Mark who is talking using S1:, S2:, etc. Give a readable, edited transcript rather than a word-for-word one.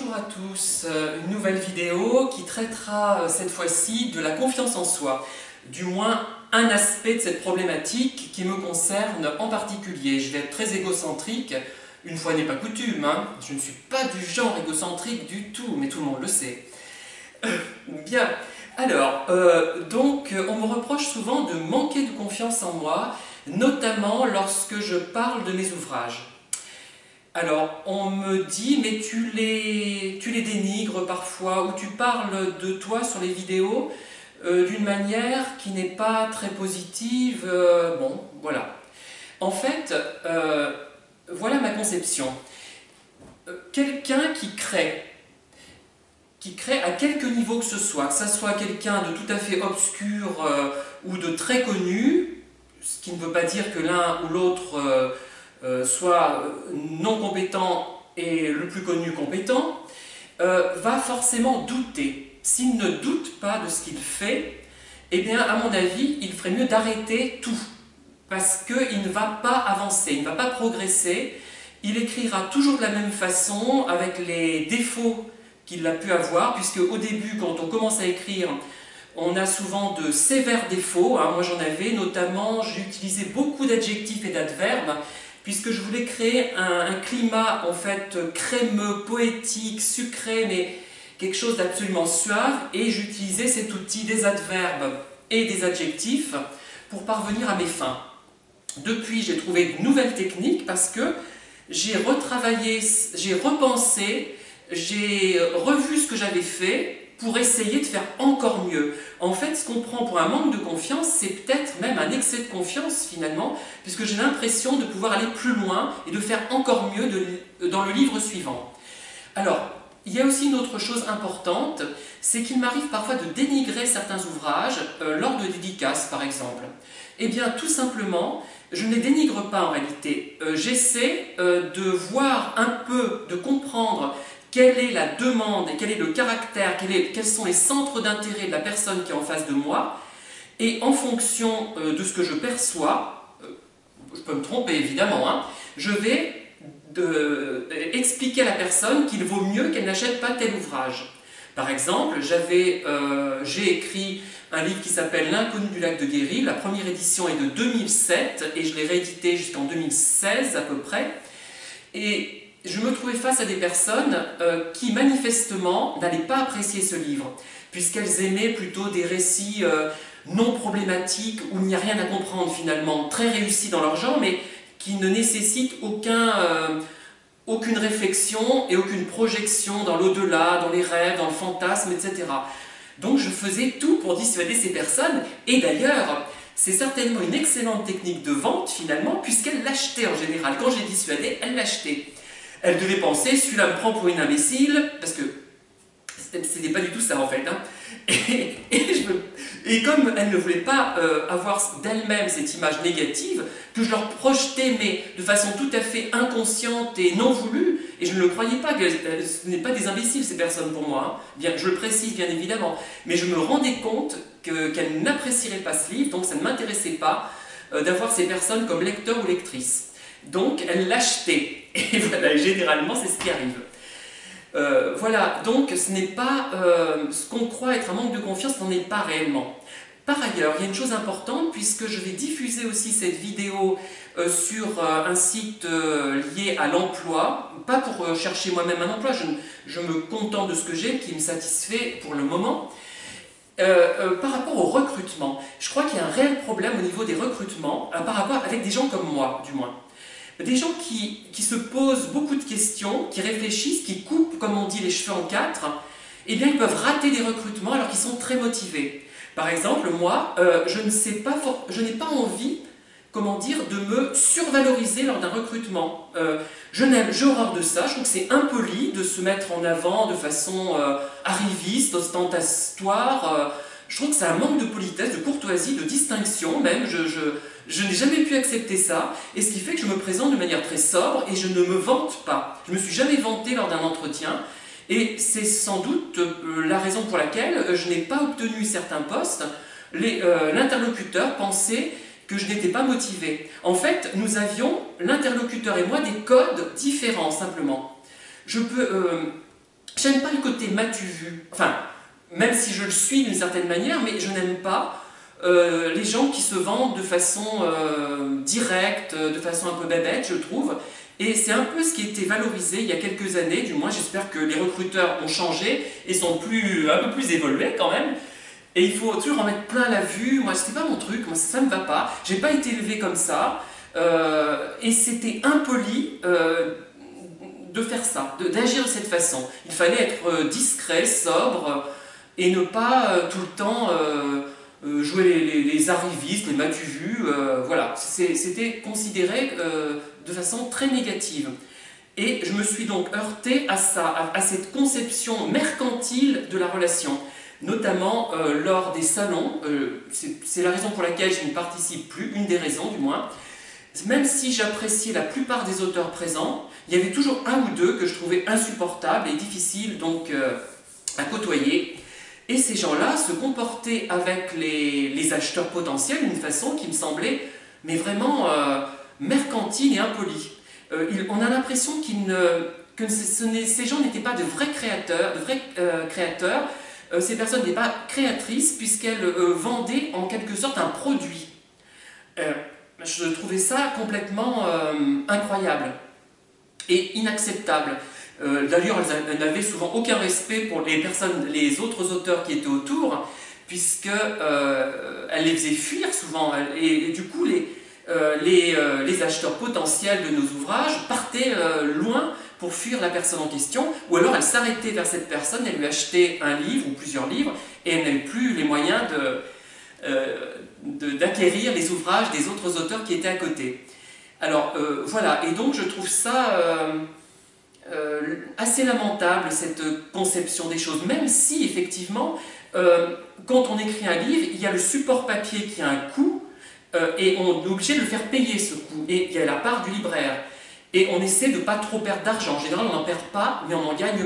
S1: Bonjour à tous, une nouvelle vidéo qui traitera cette fois-ci de la confiance en soi, du moins un aspect de cette problématique qui me concerne en particulier. Je vais être très égocentrique, une fois n'est pas coutume, hein. Je ne suis pas du genre égocentrique du tout, mais tout le monde le sait. Bien, alors, donc on me reproche souvent de manquer de confiance en moi, notamment lorsque je parle de mes ouvrages. Alors, on me dit, mais tu les dénigres parfois, ou tu parles de toi sur les vidéos d'une manière qui n'est pas très positive. Bon, voilà. En fait, voilà ma conception. Quelqu'un qui crée à quelque niveau que ce soit quelqu'un de tout à fait obscur ou de très connu, ce qui ne veut pas dire que l'un ou l'autre soit non compétent et le plus connu compétent, va forcément douter. S'il ne doute pas de ce qu'il fait, eh bien, à mon avis, il ferait mieux d'arrêter tout. Parce qu'il ne va pas avancer, il ne va pas progresser. Il écrira toujours de la même façon, avec les défauts qu'il a pu avoir, puisque au début, quand on commence à écrire, on a souvent de sévères défauts. Moi, j'en avais, notamment, j'utilisais beaucoup d'adjectifs et d'adverbes, puisque je voulais créer un climat en fait crémeux, poétique, sucré, mais quelque chose d'absolument suave, et j'utilisais cet outil des adverbes et des adjectifs pour parvenir à mes fins. Depuis, j'ai trouvé de nouvelles techniques parce que j'ai retravaillé, j'ai repensé, j'ai revu ce que j'avais fait pour essayer de faire encore mieux. En fait, ce qu'on prend pour un manque de confiance, c'est peut-être même un excès de confiance finalement, puisque j'ai l'impression de pouvoir aller plus loin et de faire encore mieux dans le livre suivant. Alors, il y a aussi une autre chose importante, c'est qu'il m'arrive parfois de dénigrer certains ouvrages lors de dédicaces par exemple. Eh bien, tout simplement, je ne les dénigre pas en réalité. J'essaie de voir un peu, de comprendre quelle est la demande et quel est le caractère, quels sont les centres d'intérêt de la personne qui est en face de moi, et en fonction de ce que je perçois, je peux me tromper évidemment, hein, je vais expliquer à la personne qu'il vaut mieux qu'elle n'achète pas tel ouvrage. Par exemple, j'ai écrit un livre qui s'appelle L'inconnu du lac de Guérille. La première édition est de 2007 et je l'ai réédité jusqu'en 2016 à peu près. Et je me trouvais face à des personnes qui manifestement n'allaient pas apprécier ce livre, puisqu'elles aimaient plutôt des récits non problématiques où il n'y a rien à comprendre finalement, très réussis dans leur genre, mais qui ne nécessitent aucune réflexion et aucune projection dans l'au-delà, dans les rêves, dans le fantasme, etc. Donc je faisais tout pour dissuader ces personnes, et d'ailleurs, c'est certainement une excellente technique de vente finalement, puisqu'elles l'achetaient en général. Quand j'ai dissuadé, elles l'achetaient. Elle devait penser, celui-là me prend pour une imbécile, parce que c'était pas du tout ça en fait. Hein. Et comme elle ne voulait pas avoir d'elle-même cette image négative, que je leur projetais, mais de façon tout à fait inconsciente et non voulue, et je ne le croyais pas, que ce n'est pas des imbéciles ces personnes pour moi, hein. Bien, je le précise bien évidemment, mais je me rendais compte qu'elles n'apprécieraient pas ce livre, donc ça ne m'intéressait pas d'avoir ces personnes comme lecteurs ou lectrices. Donc elle l'achetait, et voilà, généralement c'est ce qui arrive. Voilà, donc ce n'est pas ce qu'on croit être un manque de confiance, n'en est pas réellement. Par ailleurs, il y a une chose importante, puisque je vais diffuser aussi cette vidéo sur un site lié à l'emploi, pas pour chercher moi-même un emploi, je me contente de ce que j'ai, qui me satisfait pour le moment. Par rapport au recrutement, je crois qu'il y a un réel problème au niveau des recrutements, par rapport avec des gens comme moi, du moins. Des gens qui se posent beaucoup de questions, qui réfléchissent, qui coupent, comme on dit, les cheveux en quatre, eh bien ils peuvent rater des recrutements alors qu'ils sont très motivés. Par exemple, moi, je n'ai pas envie, comment dire, de me survaloriser lors d'un recrutement. J'ai horreur de ça, je trouve que c'est impoli de se mettre en avant de façon arriviste, ostentatoire. Je trouve que c'est un manque de politesse, de courtoisie, de distinction même. Je n'ai jamais pu accepter ça, et ce qui fait que je me présente de manière très sobre et je ne me vante pas. Je ne me suis jamais vanté lors d'un entretien, et c'est sans doute la raison pour laquelle je n'ai pas obtenu certains postes. L'interlocuteur pensait que je n'étais pas motivé. En fait, nous avions, l'interlocuteur et moi, des codes différents simplement. Je J'aime pas le côté m'as-tu vu, enfin, même si je le suis d'une certaine manière, mais je n'aime pas les gens qui se vendent de façon directe, de façon un peu bébête, je trouve. Et c'est un peu ce qui était valorisé il y a quelques années, du moins j'espère que les recruteurs ont changé et sont un peu plus évolués quand même. Et il faut toujours en mettre plein la vue. Moi, c'était pas mon truc, moi ça me va pas. J'ai pas été élevé comme ça. Et c'était impoli de faire ça, d'agir de cette façon. Il fallait être discret, sobre, et ne pas tout le temps jouer les arrivistes, les m'as-tu vu, voilà. C'était considéré de façon très négative. Et je me suis donc heurté à ça, à cette conception mercantile de la relation, notamment lors des salons. C'est la raison pour laquelle je n'y participe plus, une des raisons du moins. Même si j'appréciais la plupart des auteurs présents, il y avait toujours un ou deux que je trouvais insupportables et difficiles donc à côtoyer. Et ces gens-là se comportaient avec les acheteurs potentiels d'une façon qui me semblait mais vraiment mercantile et impolie. On a l'impression que ces gens n'étaient pas de vrais créateurs, ces personnes n'étaient pas créatrices puisqu'elles vendaient en quelque sorte un produit. Je trouvais ça complètement incroyable et inacceptable. D'ailleurs, elles n'avaient souvent aucun respect pour les autres auteurs qui étaient autour, puisque elles les faisaient fuir souvent. Et du coup, les acheteurs potentiels de nos ouvrages partaient loin pour fuir la personne en question, ou alors elles s'arrêtaient vers cette personne, elles lui achetaient un livre ou plusieurs livres, et elles n'avaient plus les moyens d'acquérir les ouvrages des autres auteurs qui étaient à côté. Alors voilà, et donc je trouve ça assez lamentable, cette conception des choses, même si effectivement, quand on écrit un livre, il y a le support papier qui a un coût, et on est obligé de le faire payer ce coût, et il y a la part du libraire, et on essaie de ne pas trop perdre d'argent. En général on n'en perd pas, mais on en gagne.